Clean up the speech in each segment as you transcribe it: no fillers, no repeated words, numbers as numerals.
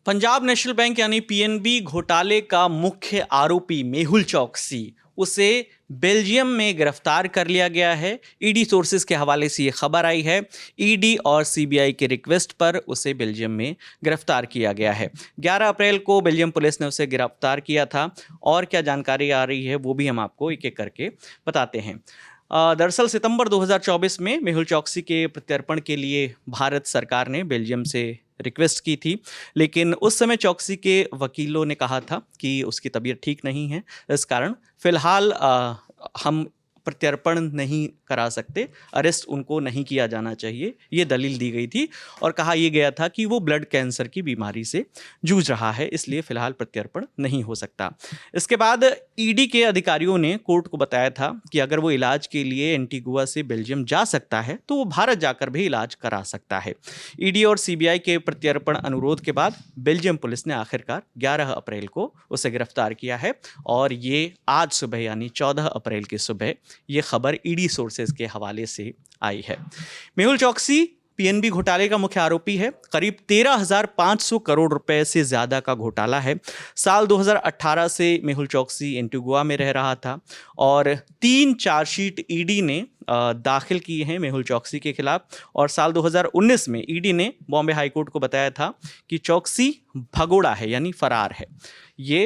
Punjab national bank यानी PNB घोटाले का मुख्य आरोपी मेहुल चौकसी उसे बेल्जियम में गिरफ्तार कर लिया गया है। ईडी सोर्सेज के हवाले से ये खबर आई है। ईडी और सीबीआई के रिक्वेस्ट पर उसे बेल्जियम में गिरफ्तार किया गया है। 11 अप्रैल को बेल्जियम पुलिस ने उसे गिरफ्तार किया था और क्या जानकारी आ रही है वो भी हम आपको एक एक करके बताते हैं। दरअसल सितंबर 2024 में मेहुल चौकसी के प्रत्यर्पण के लिए भारत सरकार ने बेल्जियम से रिक्वेस्ट की थी, लेकिन उस समय चौकसी के वकीलों ने कहा था कि उसकी तबीयत ठीक नहीं है, इस कारण फिलहाल हम प्रत्यर्पण नहीं करा सकते, अरेस्ट उनको नहीं किया जाना चाहिए, ये दलील दी गई थी और कहा यह गया था कि वो ब्लड कैंसर की बीमारी से जूझ रहा है, इसलिए फिलहाल प्रत्यर्पण नहीं हो सकता। इसके बाद ईडी के अधिकारियों ने कोर्ट को बताया था कि अगर वो इलाज के लिए एंटीगुआ से बेल्जियम जा सकता है तो वो भारत जाकर भी इलाज करा सकता है। ईडी और सीबीआई के प्रत्यर्पण अनुरोध के बाद बेल्जियम पुलिस ने आखिरकार 11 अप्रैल को उसे गिरफ्तार किया है और ये आज सुबह यानी 14 अप्रैल की सुबह ये खबर ईडी सोर्सेज के हवाले से आई है। मेहुल चौकसी पीएनबी घोटाले का मुख्य आरोपी है। करीब 13,500 करोड़ रुपए से ज्यादा का घोटाला है। साल 2018 से मेहुल चौकसी एंटीगुआ में रह रहा था और 3 चार्जशीट ईडी ने दाखिल की हैं मेहुल चौकसी के खिलाफ और साल 2019 में ईडी ने बॉम्बे हाईकोर्ट को बताया था कि चौकसी भगोड़ा है यानी फरार है। ये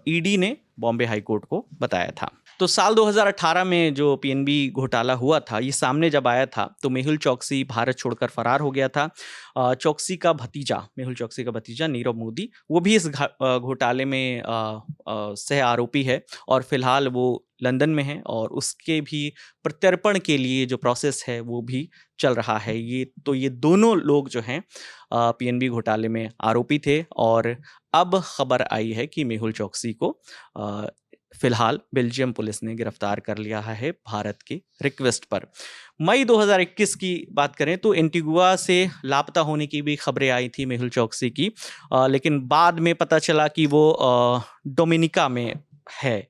ईडी ने बॉम्बे हाईकोर्ट को बताया था। तो साल 2018 में जो पीएनबी घोटाला हुआ था, ये सामने जब आया था तो मेहुल चौकसी भारत छोड़कर फरार हो गया था। चौकसी का भतीजा, मेहुल चौकसी का भतीजा नीरव मोदी, वो भी इस घोटाले में सह आरोपी है और फिलहाल वो लंदन में है और उसके भी प्रत्यर्पण के लिए जो प्रोसेस है वो भी चल रहा है। ये दोनों लोग जो हैं पीएनबी घोटाले में आरोपी थे और अब खबर आई है कि मेहुल चौकसी को फिलहाल बेल्जियम पुलिस ने गिरफ्तार कर लिया है भारत की रिक्वेस्ट पर। मई 2021 की बात करें तो एंटीगुआ से लापता होने की भी खबरें आई थी मेहुल चौकसी की, लेकिन बाद में पता चला कि वो डोमिनिका में है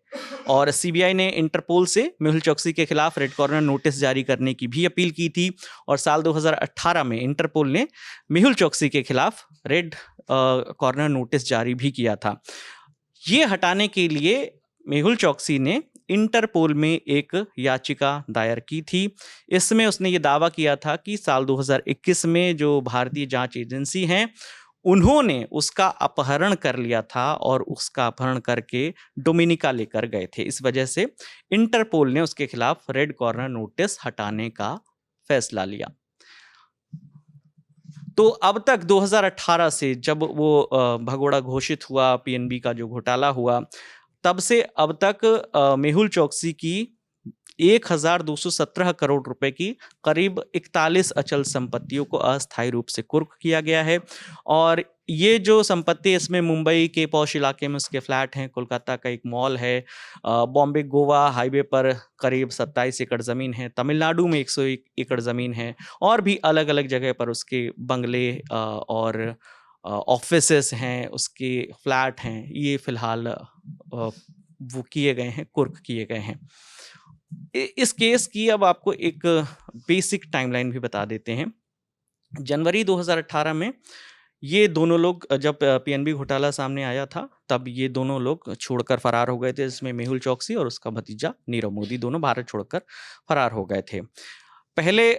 और सीबीआई ने इंटरपोल से मेहुल चौकसी के खिलाफ रेड कॉर्नर नोटिस जारी करने की भी अपील की थी और साल 2018 में इंटरपोल ने मेहुल चौकसी के खिलाफ रेड कॉर्नर नोटिस जारी भी किया था। ये हटाने के लिए मेहुल चौकसी ने इंटरपोल में एक याचिका दायर की थी। इसमें उसने ये दावा किया था कि साल 2021 में जो भारतीय जांच एजेंसी हैं उन्होंने उसका अपहरण कर लिया था और उसका अपहरण करके डोमिनिका लेकर गए थे। इस वजह से इंटरपोल ने उसके खिलाफ रेड कॉर्नर नोटिस हटाने का फैसला लिया। तो अब तक 2018 से जब वो भगोड़ा घोषित हुआ, पीएनबी का जो घोटाला हुआ, तब से अब तक मेहुल चौकसी की 1,217 करोड़ रुपए की करीब 41 अचल संपत्तियों को अस्थायी रूप से कुर्क किया गया है और ये जो संपत्ति, इसमें मुंबई के पॉश इलाके में उसके फ्लैट हैं, कोलकाता का एक मॉल है, बॉम्बे गोवा हाईवे पर करीब 27 एकड़ ज़मीन है, तमिलनाडु में 101 एकड़ ज़मीन है और भी अलग अलग जगह पर उसके बंगले और ऑफिसेस हैं, उसके फ्लैट हैं, ये फिलहाल वो किए गए हैं, कुर्क किए गए हैं। इस केस की अब आपको एक बेसिक टाइमलाइन भी बता देते हैं। जनवरी 2018 में ये दोनों लोग, जब पीएनबी घोटाला सामने आया था तब ये दोनों लोग छोड़कर फरार हो गए थे, जिसमें मेहुल चौकसी और उसका भतीजा नीरव मोदी दोनों भारत छोड़कर फरार हो गए थे। पहले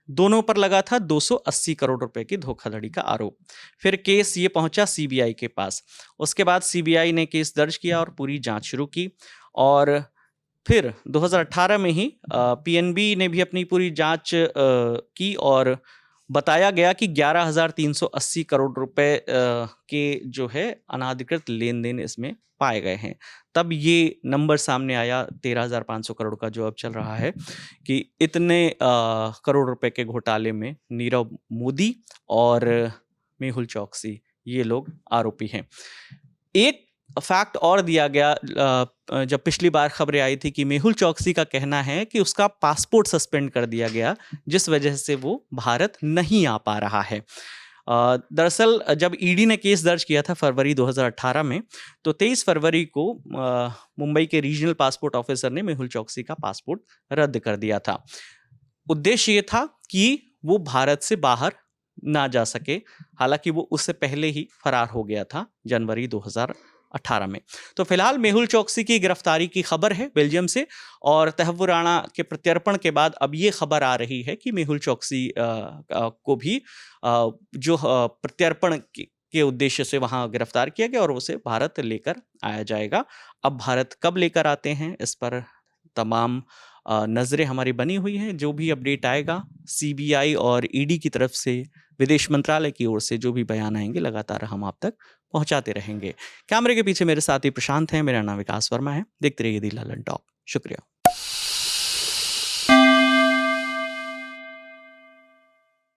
दोनों पर लगा था 280 करोड़ रुपए की धोखाधड़ी का आरोप। फिर केस ये पहुंचा सीबीआई के पास। उसके बाद सीबीआई ने केस दर्ज किया और पूरी जांच शुरू की और फिर 2018 में ही पीएनबी ने भी अपनी पूरी जांच की और बताया गया कि 11,380 करोड़ रुपए के जो है अनाधिकृत लेन देन इसमें पाए गए हैं। तब ये नंबर सामने आया 13,500 करोड़ का, जो अब चल रहा है कि इतने करोड़ रुपए के घोटाले में नीरव मोदी और मेहुल चौकसी ये लोग आरोपी हैं। एक फैक्ट और दिया गया, जब पिछली बार खबरें आई थी कि मेहुल चौकसी का कहना है कि उसका पासपोर्ट सस्पेंड कर दिया गया, जिस वजह से वो भारत नहीं आ पा रहा है। दरअसल जब ईडी ने केस दर्ज किया था फरवरी 2018 में, तो 23 फरवरी को मुंबई के रीजनल पासपोर्ट ऑफिसर ने मेहुल चौकसी का पासपोर्ट रद्द कर दिया था। उद्देश्य ये था कि वो भारत से बाहर ना जा सके, हालांकि वो उससे पहले ही फरार हो गया था जनवरी 2018 में। तो फिलहाल मेहुल चौकसी की गिरफ्तारी की खबर है बेल्जियम से, और तहव्वुर राणा के प्रत्यर्पण के बाद अब ये खबर आ रही है कि मेहुल चौकसी को भी जो प्रत्यर्पण के उद्देश्य से वहां गिरफ्तार किया गया और उसे भारत लेकर आया जाएगा। अब भारत कब लेकर आते हैं इस पर तमाम नज़रें हमारी बनी हुई हैं। जो भी अपडेट आएगा सीबीआई और ईडी की तरफ से, विदेश मंत्रालय की ओर से जो भी बयान आएंगे, लगातार हम आप तक पहुंचाते रहेंगे। कैमरे के पीछे मेरे साथी प्रशांत हैं, मेरा नाम विकास वर्मा है। देखते रहिए दी ललन टॉप। शुक्रिया।